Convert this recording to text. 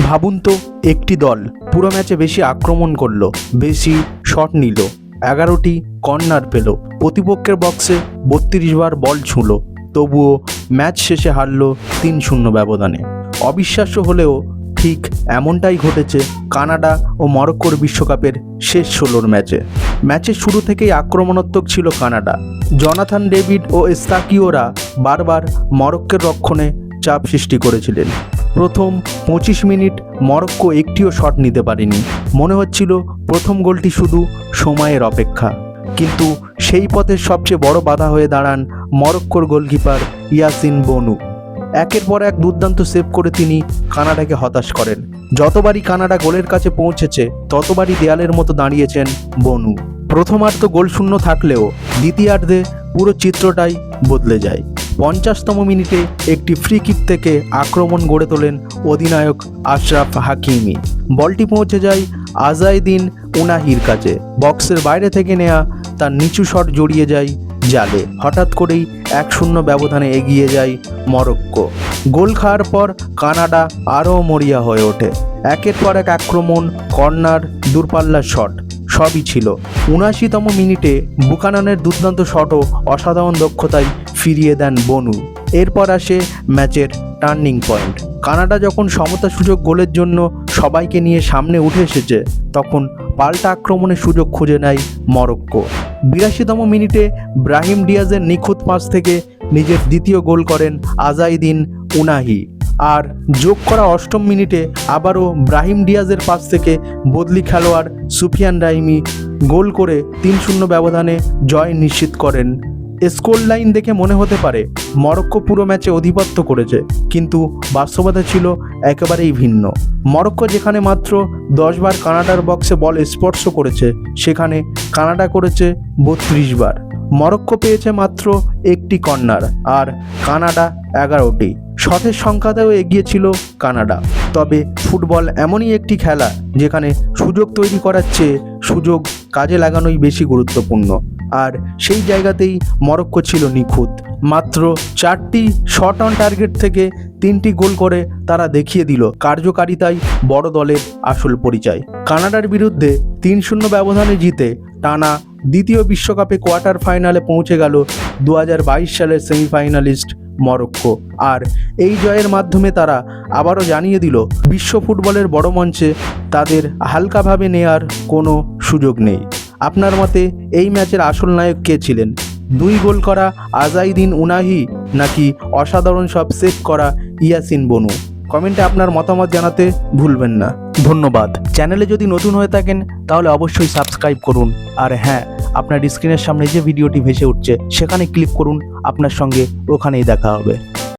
ভাবুন তো, একটি দল পুরো ম্যাচে বেশি আক্রমণ করলো, বেশি শট নিল, 11টি কর্নার পেল, প্রতিপক্ষের বক্সে 32 বার বল ছুঁলো, তবুও ম্যাচ শেষে হারলো 3-0 ব্যবধানে। অবিশ্বাস্য হলেও ঠিক এমনটাই ঘটেছে কানাডা ও মরক্কোর বিশ্বকাপের শেষ 16 ম্যাচে। ম্যাচের শুরু থেকেই আক্রমণাত্মক ছিল কানাডা। জনাথান ডেভিড ও এস্তাকিওরা বারবার মরক্কোর রক্ষণে চাপ সৃষ্টি করেছিলেন। প্রথম 25 মিনিট মরক্কো একটিও শট নিতে পারেনি। মনে হচ্ছিল প্রথম গোলটি শুধু সময়ের অপেক্ষা, কিন্তু সেই পথের সবচেয়ে বড় বাধা হয়ে দাঁড়ান মরক্কোর গোলকিপার ইয়াসিন বনু। একের পর এক দুর্দান্ত সেভ করে তিনি কানাডাকে হতাশ করেন। যতবারই কানাডা গোলের কাছে পৌঁছেছে ততবারই দেয়ালের মতো দাঁড়িয়েছেন বনু। প্রথমার্ধ গোলশূন্য থাকলেও দ্বিতীয়ার্ধে পুরো চিত্রটাই বদলে যায়। 50তম মিনিটে একটি ফ্রি কিক থেকে আক্রমণ গড়ে তোলেন অধিনায়ক আশরাফ হাকিমি। বলটি পৌঁছে যায় আজাইদিন উনাহির কাছে। বক্সের বাইরে থেকে নেয়া তার নিচু শট জড়িয়ে যায় জালে। হঠাৎ করেই 1-0 ব্যবধানে এগিয়ে যায় মরক্কো। গোল খাওয়ার পর কানাডা আরও মরিয়া হয়ে ওঠে। একের পর এক আক্রমণ, কর্নার, দূরপাল্লার শট সবই ছিল। 79তম মিনিটে বুকাননের দুর্দান্ত শটও অসাধারণ দক্ষতায় ফিরিয়ে দেন বনু। এরপর আসে ম্যাচের টার্নিং পয়েন্ট। কানাডা যখন সমতা সুযোগ গোলের জন্য সবাইকে নিয়ে সামনে উঠে এসেছে, তখন পাল্টা আক্রমণের সুযোগ খুঁজে নেয় মরক্কো। 82তম মিনিটে ব্রাহিম ডিয়াজের নিখুঁত পাস থেকে নিজের দ্বিতীয় গোল করেন আজাইদিন উনাহি। আর যোগ করা 8ম মিনিটে আবারও ব্রাহিম ডিয়াজের পাস থেকে বদলি খেলোয়াড় সুফিয়ান রাহিমি গোল করে 3-0 ব্যবধানে জয় নিশ্চিত করেন। স্কোর লাইন দেখে মনে হতে পারে মরক্কো পুরো ম্যাচে আধিপত্য করেছে, কিন্তু বাস্তবতা ছিল একেবারেই ভিন্ন। মরক্কো যেখানে মাত্র 10 বার কানাডার বক্সে বল স্পর্শ করেছে, সেখানে কানাডা করেছে 32 বার। মরক্কো পেয়েছে মাত্র একটি কর্নার আর কানাডা 11টি। শটের সংখ্যাতেও এগিয়ে ছিল কানাডা। তবে ফুটবল এমনই একটি খেলা যেখানে সুযোগ তৈরি করার চেয়ে সুযোগ কাজে লাগানোই বেশি গুরুত্বপূর্ণ। আর সেই জায়গাতেই মরক্কো ছিল নিখুঁত। মাত্র 4টি শট অন টার্গেট থেকে 3টি গোল করে তারা দেখিয়ে দিল কার্যকারিতাই বড় দলের আসল পরিচয়। কানাডার বিরুদ্ধে 3-0 ব্যবধানে জিতে টানা দ্বিতীয় বিশ্বকাপে কোয়ার্টার ফাইনালে পৌঁছে গেল 2022 সালের সেমিফাইনালিস্ট মরক্কো। আর এই জয়ের মাধ্যমে তারা আবারও জানিয়ে দিল বিশ্ব ফুটবলের বড় মঞ্চে তাদের হালকাভাবে নেয়ার কোনো সুযোগ নেই। আপনার মতে এই ম্যাচের আসল নায়ক কে ছিলেন? 2 গোল করা আজাইদিন উনাহি নাকি অসাধারণ সব সেভ করা ইয়াসিন বনু? কমেন্টে আপনার মতামত জানাতে ভুলবেন না। ধন্যবাদ। চ্যানেলে যদি নতুন হয়ে থাকেন তাহলে অবশ্যই সাবস্ক্রাইব করুন। আর হ্যাঁ, আপনার স্ক্রিনের সামনে যে ভিডিওটি ভেসে উঠছে সেখানে ক্লিক করুন। আপনার সঙ্গে ওখানেই দেখা হবে।